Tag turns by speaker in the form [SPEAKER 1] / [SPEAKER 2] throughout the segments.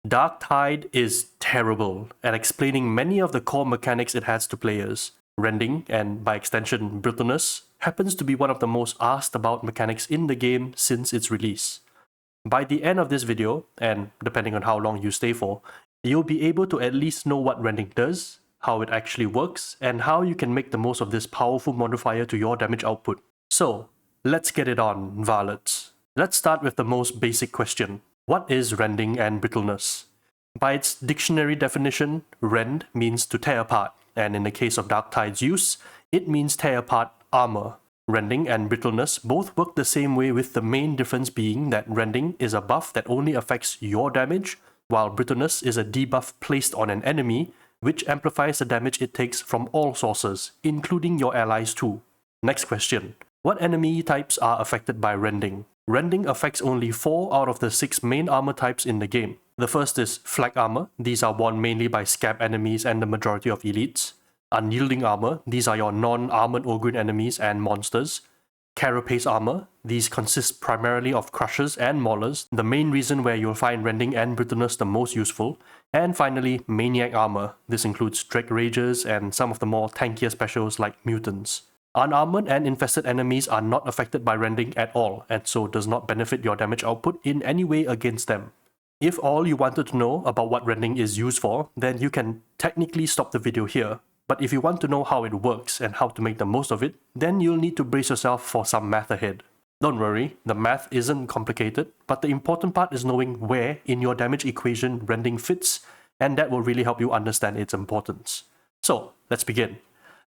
[SPEAKER 1] Darktide is terrible at explaining many of the core mechanics it has to players. Rending, and by extension brittleness, happens to be one of the most asked about mechanics in the game since its release. By the end of this video, and depending on how long you stay for, you'll be able to at least know what rending does, how it actually works, and how you can make the most of this powerful modifier to your damage output. So, let's get it on, Varlets. Let's start with the most basic question. What is rending and brittleness? By its dictionary definition, rend means to tear apart, and in the case of Darktide's use, it means tear apart armor. Rending and brittleness both work the same way, with the main difference being that rending is a buff that only affects your damage, while brittleness is a debuff placed on an enemy, which amplifies the damage it takes from all sources, including your allies too. Next question. What enemy types are affected by rending? Rending affects only 4 out of the 6 main armor types in the game. The first is flak armor. These are worn mainly by scab enemies and the majority of elites. Unyielding armor. These are your non-armored Ogrin enemies and monsters. Carapace armor. These consist primarily of crushers and maulers, the main reason where you'll find rending and brittleness the most useful. And finally, maniac armor. This includes Drake Ragers and some of the more tankier specials like mutants. Unarmored and infested enemies are not affected by rending at all, and so does not benefit your damage output in any way against them. If all you wanted to know about what rending is used for, then you can technically stop the video here. But if you want to know how it works and how to make the most of it, then you'll need to brace yourself for some math ahead. Don't worry, the math isn't complicated, but the important part is knowing where in your damage equation rending fits, and that will really help you understand its importance. So, let's begin.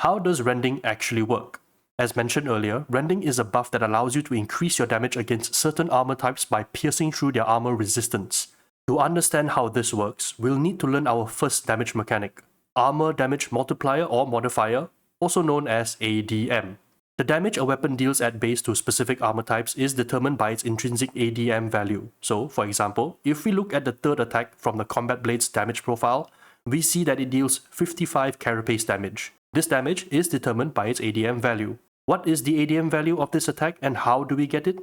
[SPEAKER 1] How does rending actually work? As mentioned earlier, rending is a buff that allows you to increase your damage against certain armor types by piercing through their armor resistance. To understand how this works, we'll need to learn our first damage mechanic, Armor Damage Multiplier or Modifier, also known as ADM. The damage a weapon deals at base to specific armor types is determined by its intrinsic ADM value. So, for example, if we look at the third attack from the Combat Blade's damage profile, we see that it deals 55 carapace damage. This damage is determined by its ADM value. What is the ADM value of this attack and how do we get it?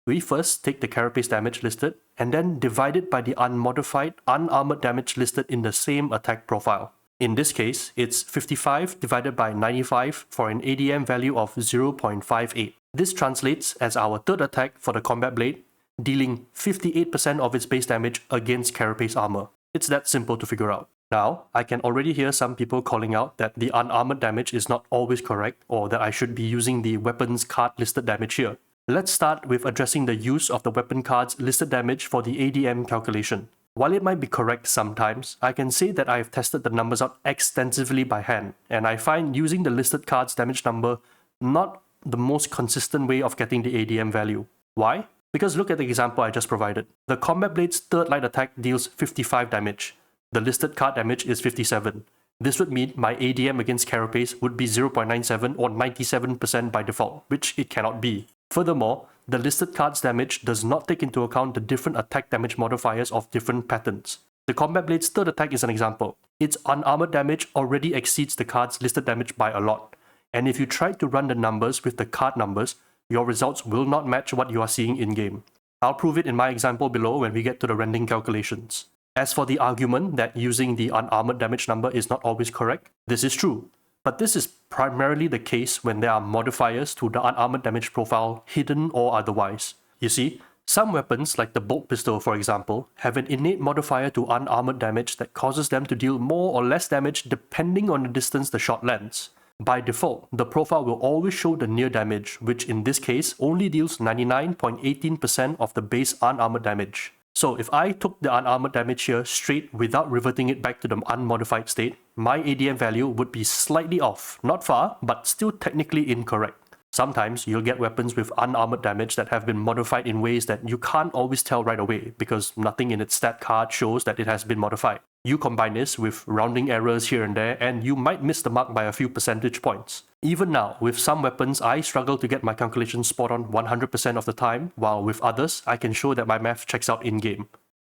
[SPEAKER 1] We first take the carapace damage listed and then divide it by the unmodified, unarmored damage listed in the same attack profile. In this case, it's 55 divided by 95 for an ADM value of 0.58. This translates as our third attack for the Combat Blade, dealing 58% of its base damage against carapace armor. It's that simple to figure out. Now, I can already hear some people calling out that the unarmored damage is not always correct, or that I should be using the weapons card listed damage here. Let's start with addressing the use of the weapon card's listed damage for the ADM calculation. While it might be correct sometimes, I can say that I have tested the numbers out extensively by hand, and I find using the listed card's damage number not the most consistent way of getting the ADM value. Why? Because look at the example I just provided. The Combat Blade's third light attack deals 55 damage. The listed card damage is 57. This would mean my ADM against carapace would be 0.97 or 97% by default, which it cannot be. Furthermore, the listed card's damage does not take into account the different attack damage modifiers of different patterns. The Combat Blade's third attack is an example. Its unarmored damage already exceeds the card's listed damage by a lot, and if you try to run the numbers with the card numbers, your results will not match what you are seeing in-game. I'll prove it in my example below when we get to the rending calculations. As for the argument that using the unarmored damage number is not always correct, this is true. But this is primarily the case when there are modifiers to the unarmored damage profile, hidden or otherwise. You see, some weapons, like the bolt pistol for example, have an innate modifier to unarmored damage that causes them to deal more or less damage depending on the distance the shot lands. By default, the profile will always show the near damage, which in this case only deals 99.18% of the base unarmored damage. So if I took the unarmored damage here straight without reverting it back to the unmodified state, my ADM value would be slightly off. Not far, but still technically incorrect. Sometimes you'll get weapons with unarmored damage that have been modified in ways that you can't always tell right away because nothing in its stat card shows that it has been modified. You combine this with rounding errors here and there, and you might miss the mark by a few percentage points. Even now, with some weapons, I struggle to get my calculations spot on 100% of the time, while with others, I can show that my math checks out in-game.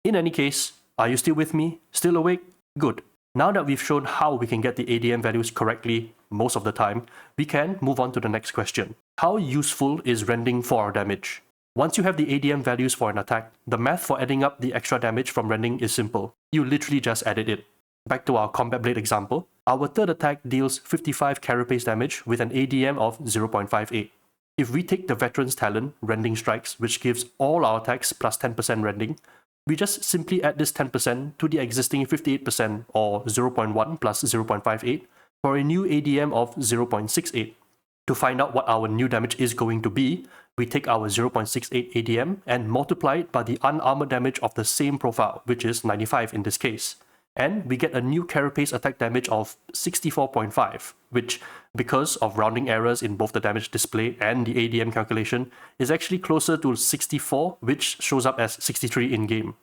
[SPEAKER 1] In any case, are you still with me? Still awake? Good. Now that we've shown how we can get the ADM values correctly most of the time, we can move on to the next question. How useful is rending for our damage? Once you have the ADM values for an attack, the math for adding up the extra damage from rending is simple. You literally just added it. Back to our Combat Blade example, our third attack deals 55 carapace damage with an ADM of 0.58. If we take the Veteran's Talent, Rending Strikes, which gives all our attacks plus 10% rending, we just simply add this 10% to the existing 58% or 0.1 plus 0.58 for a new ADM of 0.68. To find out what our new damage is going to be, we take our 0.68 ADM and multiply it by the unarmored damage of the same profile, which is 95 in this case. And we get a new carapace attack damage of 64.5, which, because of rounding errors in both the damage display and the ADM calculation, is actually closer to 64, which shows up as 63 in-game.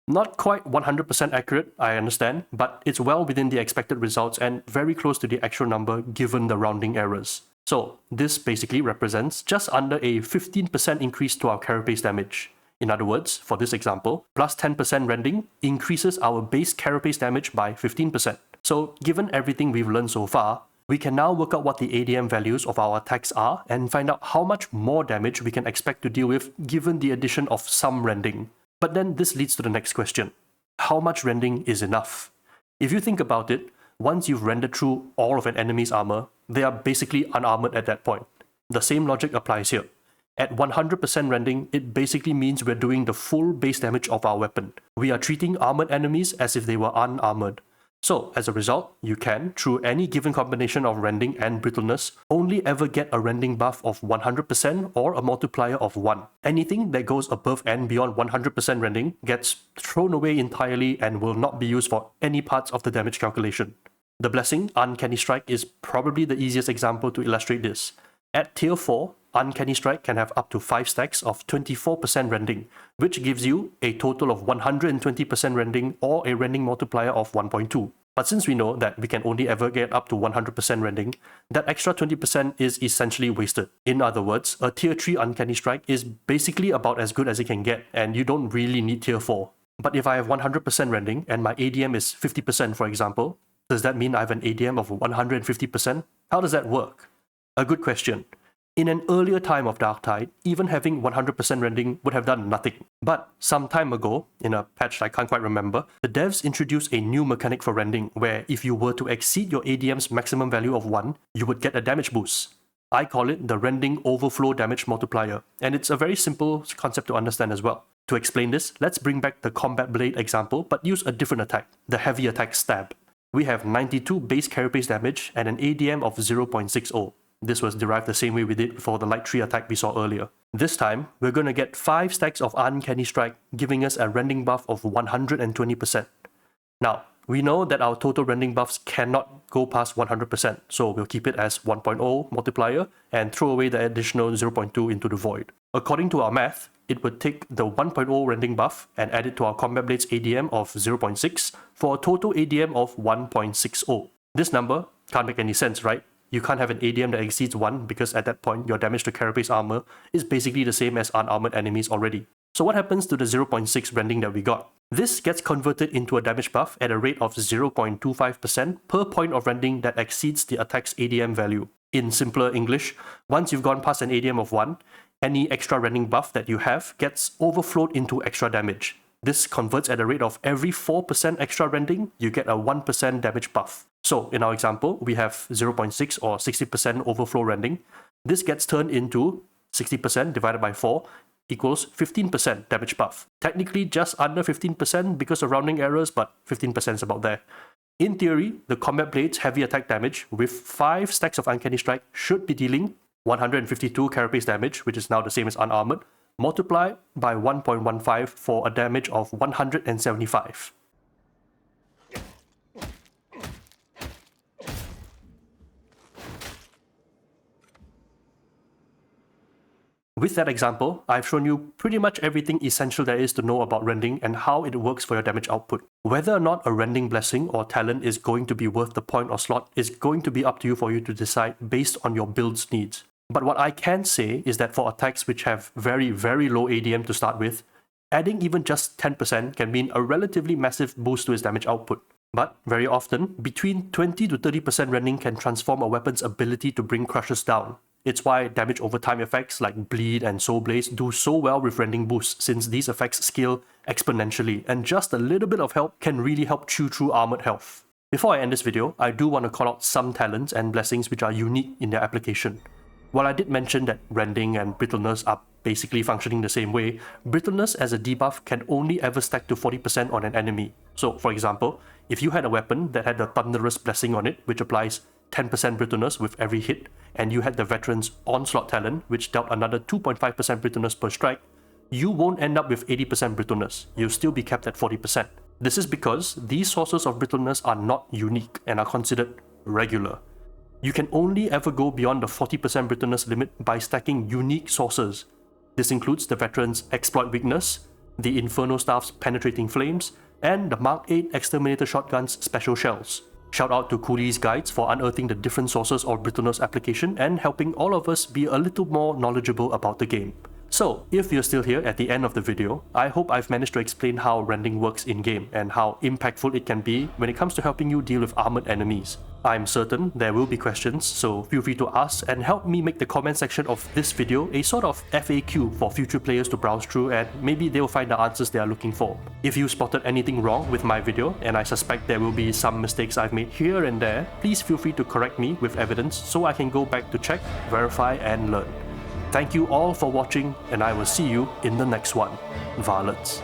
[SPEAKER 1] Not quite 100% accurate, I understand, but it's well within the expected results and very close to the actual number given the rounding errors. So this basically represents just under a 15% increase to our carapace damage. In other words, for this example, plus 10% rending increases our base carapace damage by 15%. So given everything we've learned so far, we can now work out what the ADM values of our attacks are and find out how much more damage we can expect to deal with given the addition of some rending. But then this leads to the next question. How much rending is enough? If you think about it, once you've rendered through all of an enemy's armor, they are basically unarmored at that point. The same logic applies here. At 100% rending, it basically means we're doing the full base damage of our weapon. We are treating armored enemies as if they were unarmored. So, as a result, you can, through any given combination of rending and brittleness, only ever get a rending buff of 100% or a multiplier of 1. Anything that goes above and beyond 100% rending gets thrown away entirely and will not be used for any parts of the damage calculation. The Blessing, Uncanny Strike, is probably the easiest example to illustrate this. At tier 4, Uncanny Strike can have up to 5 stacks of 24% rending, which gives you a total of 120% rending or a rending multiplier of 1.2. But since we know that we can only ever get up to 100% rending, that extra 20% is essentially wasted. In other words, a tier 3 Uncanny Strike is basically about as good as it can get, and you don't really need tier 4. But if I have 100% rending and my ADM is 50% for example, does that mean I have an ADM of 150%? How does that work? A good question. In an earlier time of Darktide, even having 100% rending would have done nothing. But some time ago, in a patch I can't quite remember, the devs introduced a new mechanic for rending where if you were to exceed your ADM's maximum value of 1, you would get a damage boost. I call it the Rending Overflow damage multiplier, and it's a very simple concept to understand as well. To explain this, let's bring back the Combat Blade example but use a different attack, the Heavy Attack Stab. We have 92 base carapace damage and an ADM of 0.60. This was derived the same way we did for the Light Tree attack we saw earlier. This time, we're going to get 5 stacks of Uncanny Strike, giving us a rending buff of 120%. Now, we know that our total rending buffs cannot go past 100%, so we'll keep it as 1.0 multiplier and throw away the additional 0.2 into the void. According to our math, it would take the 1.0 rending buff and add it to our Combat Blade's ADM of 0.6 for a total ADM of 1.60. This number can't make any sense, right? You can't have an ADM that exceeds 1 because at that point your damage to carapace armor is basically the same as unarmored enemies already. So what happens to the 0.6 rending that we got? This gets converted into a damage buff at a rate of 0.25% per point of rending that exceeds the attack's ADM value. In simpler English, once you've gone past an ADM of 1, any extra rending buff that you have gets overflowed into extra damage. This converts at a rate of every 4% extra rending, you get a 1% damage buff. So in our example, we have 0.6 or 60% overflow rending. This gets turned into 60% divided by 4 equals 15% damage buff. Technically just under 15% because of rounding errors, but 15% is about there. In theory, the Combat Blade's heavy attack damage with 5 stacks of Uncanny Strike should be dealing 152 carapace damage, which is now the same as unarmored, multiplied by 1.15 for a damage of 175. With that example, I've shown you pretty much everything essential there is to know about rending and how it works for your damage output. Whether or not a rending blessing or talent is going to be worth the point or slot is going to be up to you for you to decide based on your build's needs. But what I can say is that for attacks which have very, very low ADM to start with, adding even just 10% can mean a relatively massive boost to its damage output. But very often, between 20 to 30% rending can transform a weapon's ability to bring crushers down. It's why damage over time effects like Bleed and Soul Blaze do so well with rending boosts, since these effects scale exponentially, and just a little bit of help can really help chew through armoured health. Before I end this video, I do want to call out some talents and blessings which are unique in their application. While I did mention that rending and brittleness are basically functioning the same way, brittleness as a debuff can only ever stack to 40% on an enemy. So, for example, if you had a weapon that had the Thunderous Blessing on it, which applies 10% brittleness with every hit, and you had the Veteran's Onslaught talent, which dealt another 2.5% brittleness per strike, you won't end up with 80% brittleness, you'll still be capped at 40%. This is because these sources of brittleness are not unique and are considered regular. You can only ever go beyond the 40% brittleness limit by stacking unique sources. This includes the Veteran's Exploit Weakness, the Inferno Staff's Penetrating Flames, and the Mark 8 Exterminator Shotgun's Special Shells. Shout out to Cooley's Guides for unearthing the different sources of brittleness application and helping all of us be a little more knowledgeable about the game. So, if you're still here at the end of the video, I hope I've managed to explain how rending works in-game and how impactful it can be when it comes to helping you deal with armoured enemies. I'm certain there will be questions, so feel free to ask and help me make the comment section of this video a sort of FAQ for future players to browse through, and maybe they'll find the answers they are looking for. If you spotted anything wrong with my video, and I suspect there will be some mistakes I've made here and there, please feel free to correct me with evidence so I can go back to check, verify and learn. Thank you all for watching, and I will see you in the next one. Varlets.